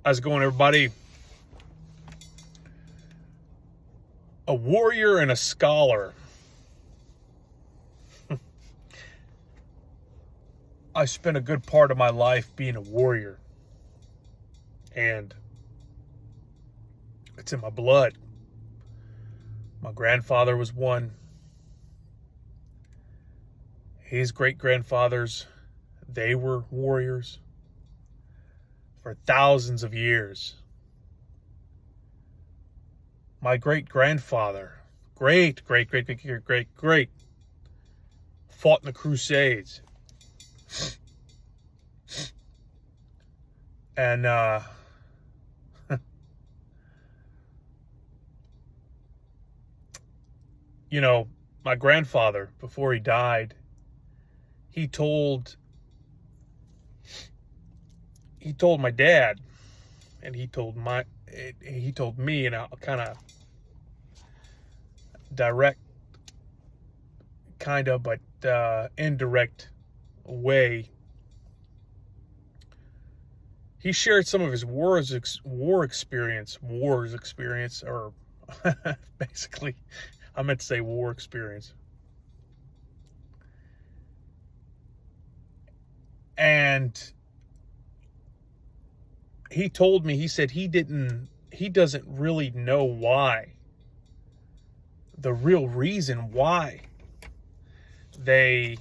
How's it going, everybody? A warrior and a scholar. I spent a good part of my life being a warrior. And it's in my blood. My grandfather was one. His great-grandfathers, they were warriors for thousands of years. My great-grandfather, great, fought in the Crusades. And, you know, my grandfather, before he died, he told my dad, and he told me in a kind of direct, but indirect way. He shared some of his wars experience, or basically, I meant to say war experience. And he told me, he said he doesn't really know why, the real reason why they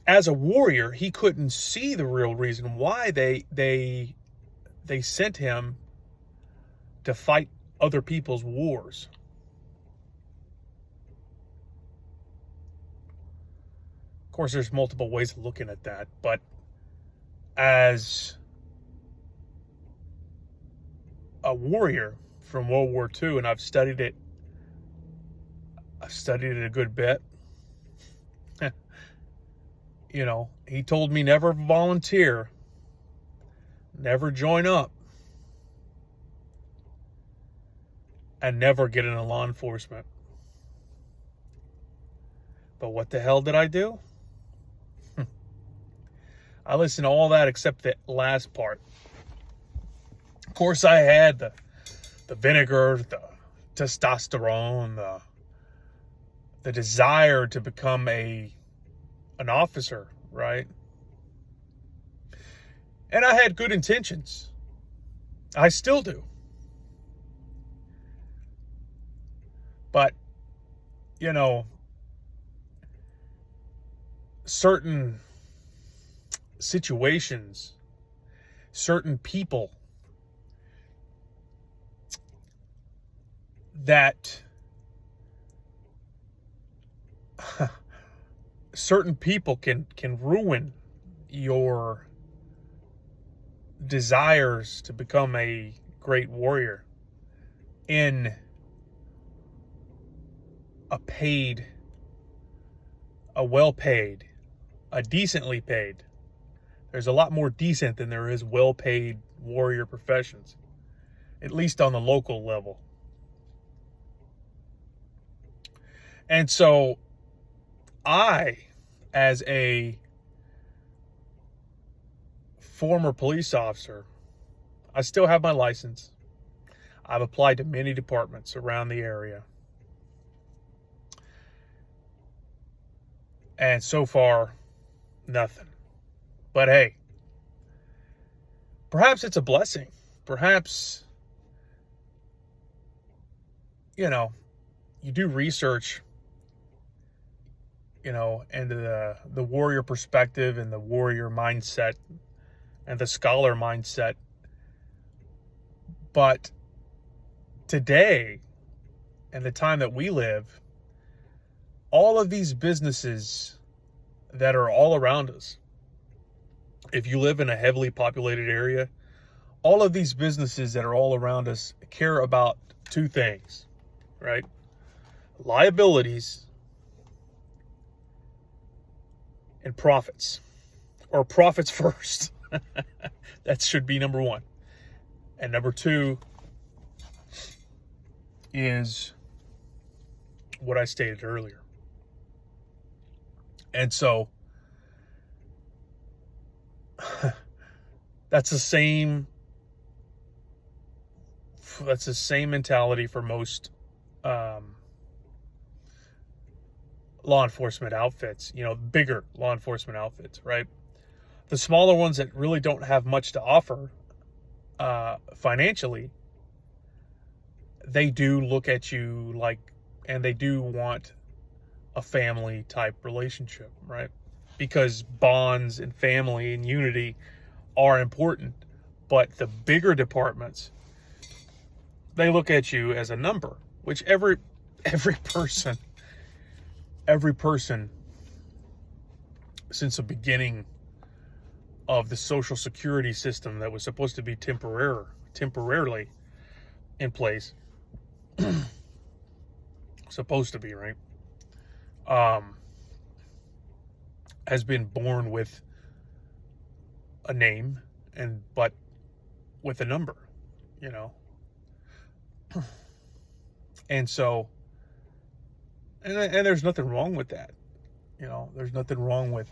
as a warrior, he couldn't see the real reason why they sent him to fight other people's wars. Of course, there's multiple ways of looking at that, but as a warrior from World War II, and I've studied it a good bit. You know, he told me never volunteer, never join up, and never get into law enforcement. But what the hell did I do? I listened to all that except the last part. Of course, I had the vinegar, the testosterone, the desire to become an officer, right? And I had good intentions. I still do. But, you know, certain situations, certain people that certain people can ruin your desires to become a great warrior in a well-paid, a decently paid. There's a lot more decent than there is well-paid warrior professions, at least on the local level. And so I, as a former police officer, I still have my license. I've applied to many departments around the area. And so far, nothing. But hey, perhaps it's a blessing. Perhaps, you know, you do research, you know, into the warrior perspective and the warrior mindset and the scholar mindset. But today, and the time that we live, all of these businesses that are all around us, if you live in a heavily populated area, all of these businesses that are all around us care about two things, right? Liabilities and profits, or profits first. That should be number one. And number two is what I stated earlier. And so that's the same mentality for most law enforcement outfits, bigger law enforcement outfits, right? The smaller ones that really don't have much to offer financially, they do look at you like, and they do want a family type relationship, right? Because bonds and family and unity are important. But the bigger departments, they look at you as a number, which every person since the beginning of the social security system that was supposed to be temporarily in place, supposed to be, right, has been born with a name but with a number, and so and there's nothing wrong with that. There's nothing wrong with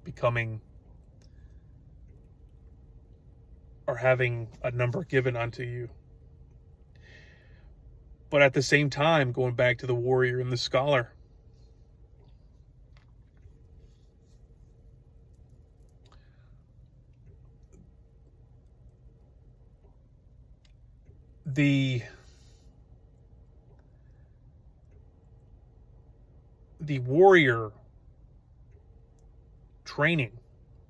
becoming or having a number given unto you. But at the same time, going back to the warrior and the scholar, the warrior training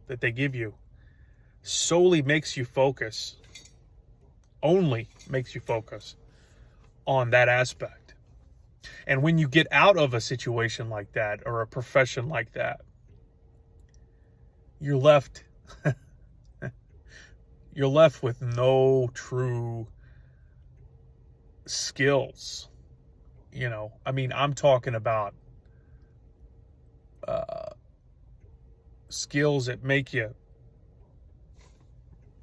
that they give you only makes you focus on that aspect. And when you get out of a situation like that or a profession like that, you're left with no true skills. I'm talking about skills that make you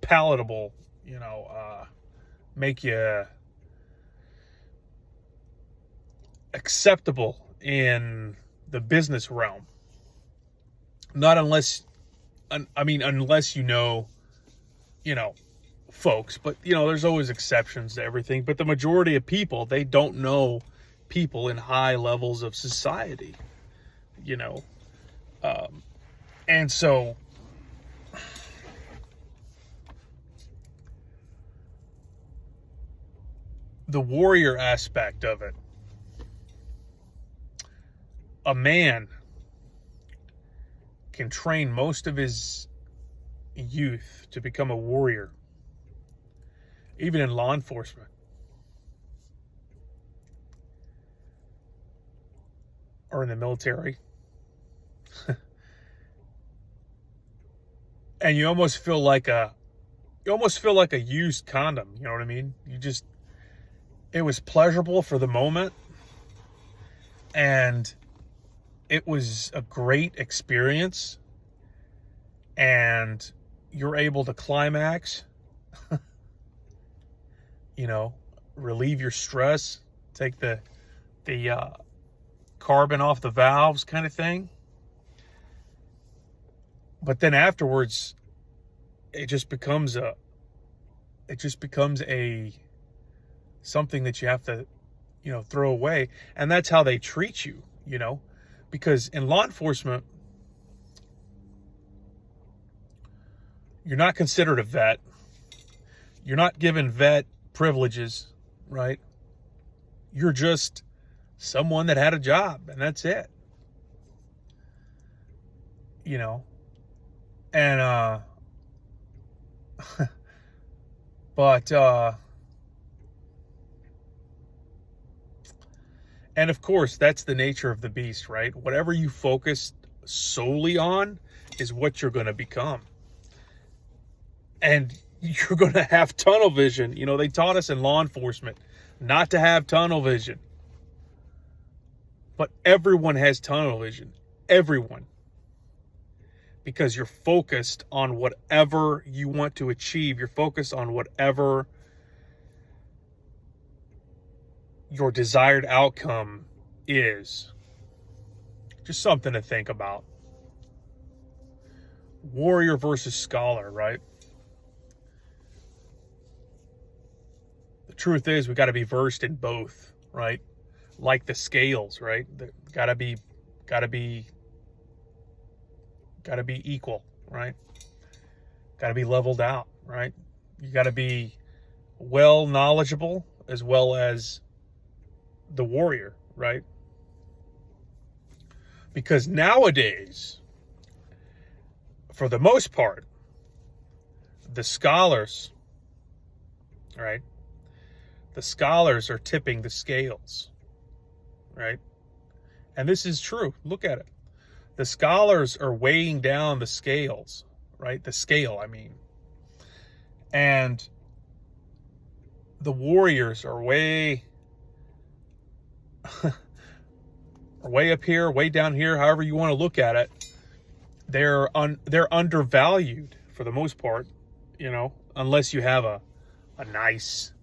palatable, make you acceptable in the business realm. Not unless folks, but there's always exceptions to everything. But the majority of people, they don't know people in high levels of society, and so the warrior aspect of it, a man can train most of his youth to become a warrior, even in law enforcement or in the military. And you almost feel like a used condom, you know what I mean? It was pleasurable for the moment, and it was a great experience, and you're able to climax, relieve your stress, take the carbon off the valves kind of thing. But then afterwards, it just becomes a something that you have to, throw away. And that's how they treat you, because in law enforcement, you're not considered a vet. You're not given vet privileges, right? You're just someone that had a job, and that's it. And but and of course, that's the nature of the beast, right? Whatever you focus solely on is what you're going to become. And you're going to have tunnel vision. They taught us in law enforcement not to have tunnel vision. But everyone has tunnel vision. Everyone. Because you're focused on whatever you want to achieve. You're focused on whatever your desired outcome is. Just something to think about. Warrior versus scholar, right? The truth is, we got to be versed in both, right? Like the scales, right? Got to be equal, right? Got to be leveled out, right? You got to be well knowledgeable as well as the warrior, right? Because nowadays, for the most part, the scholars, right? The scholars are tipping the scales, right? And this is true. Look at it. The scholars are weighing down the scales, right? The scale, I mean. And the warriors are way up here, way down here, however you want to look at it. They're undervalued for the most part, you know, unless you have a nice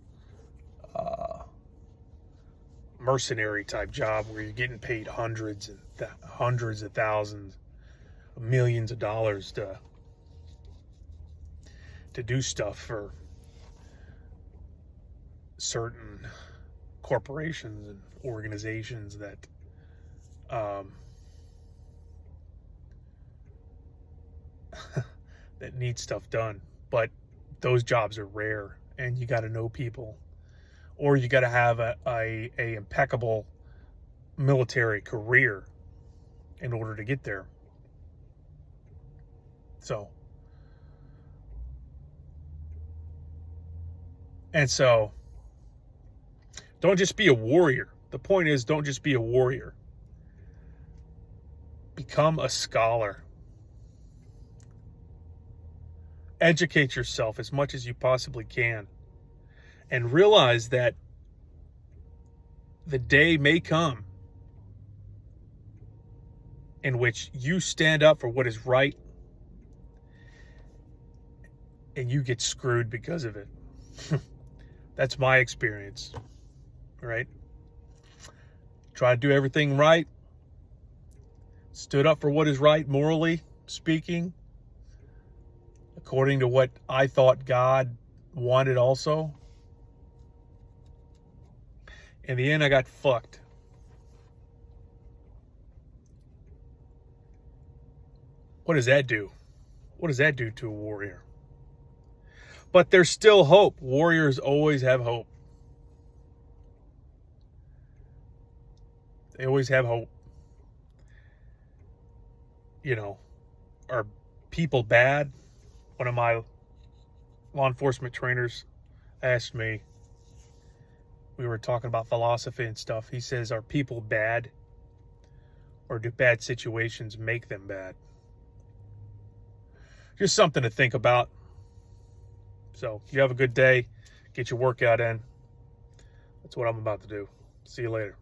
mercenary type job where you're getting paid hundreds of thousands, millions of dollars to do stuff for certain corporations and organizations that that need stuff done. But those jobs are rare, and you got to know people, or you got to have a impeccable military career in order to get there. So don't just be a warrior. The point is, don't just be a warrior. Become a scholar. Educate yourself as much as you possibly can. And realize that the day may come in which you stand up for what is right and you get screwed because of it. That's my experience, right? Try to do everything right. Stood up for what is right, morally speaking, according to what I thought God wanted also. In the end, I got fucked. What does that do? What does that do to a warrior? But there's still hope. Warriors always have hope. They always have hope. You know, are people bad? One of my law enforcement trainers asked me, we were talking about philosophy and stuff. He says, are people bad? Or do bad situations make them bad? Just something to think about. So, you have a good day. Get your workout in. That's what I'm about to do. See you later.